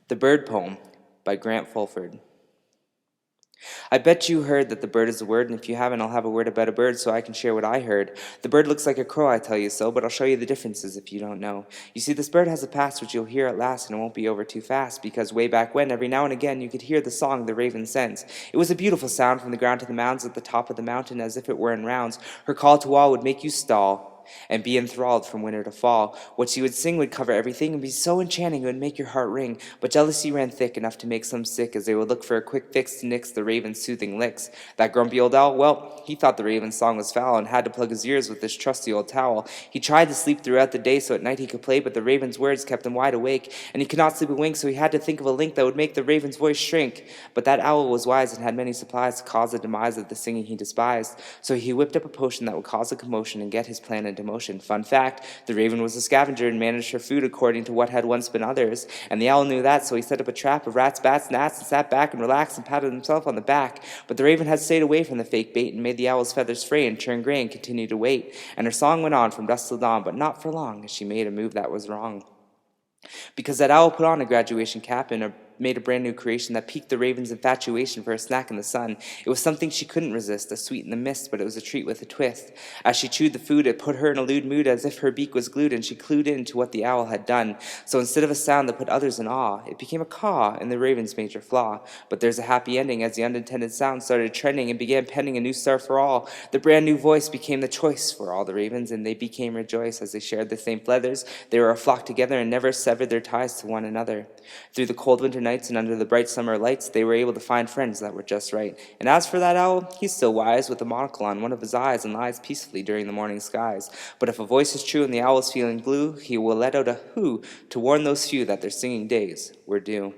The Bird Poem by Grant Fulford. I bet you heard that the bird is a word, and if you haven't, I'll have a word about a bird so I can share what I heard. The bird looks like a crow, I tell you so, but I'll show you the differences if you don't know. You see, this bird has a past which you'll hear at last, and it won't be over too fast, because way back when, every now and again, you could hear the song the raven sends. It was a beautiful sound from the ground to the mounds at the top of the mountain, as if it were in rounds. Her call to all would make you stall and be enthralled from winter to fall. What she would sing would cover everything and be so enchanting it would make your heart ring. But jealousy ran thick enough to make some sick, as they would look for a quick fix to nix the raven's soothing licks. That grumpy old owl, well, he thought the raven's song was foul and had to plug his ears with this trusty old towel. He tried to sleep throughout the day so at night he could play, but the raven's words kept him wide awake, and he could not sleep a wink, so he had to think of a link that would make the raven's voice shrink. But that owl was wise and had many supplies to cause the demise of the singing he despised, so he whipped up a potion that would cause a commotion and get his plan into motion. Fun fact, the raven was a scavenger and managed her food according to what had once been others, and the owl knew that, so he set up a trap of rats, bats, gnats, and sat back and relaxed and patted himself on the back. But the raven had stayed away from the fake bait and made the owl's feathers fray and turn gray and continued to wait, and her song went on from dusk till dawn, but not for long, as she made a move that was wrong. Because that owl put on a graduation cap and made a brand new creation that piqued the raven's infatuation for a snack in the sun. It was something she couldn't resist, a sweet in the mist, but it was a treat with a twist. As she chewed the food, it put her in a lewd mood, as if her beak was glued, and she clued in to what the owl had done. So instead of a sound that put others in awe, it became a caw in the raven's major flaw. But there's a happy ending, as the unintended sound started trending and began penning a new star for all. The brand new voice became the choice for all the ravens, and they became rejoiced as they shared the same feathers. They were a flock together and never severed their ties to one another. Through the cold winter nights and under the bright summer lights, they were able to find friends that were just right. And as for that owl, he's still wise, with a monocle on one of his eyes, and lies peacefully during the morning skies. But if a voice is true and the owl is feeling blue, he will let out a hoo to warn those few that their singing days were due.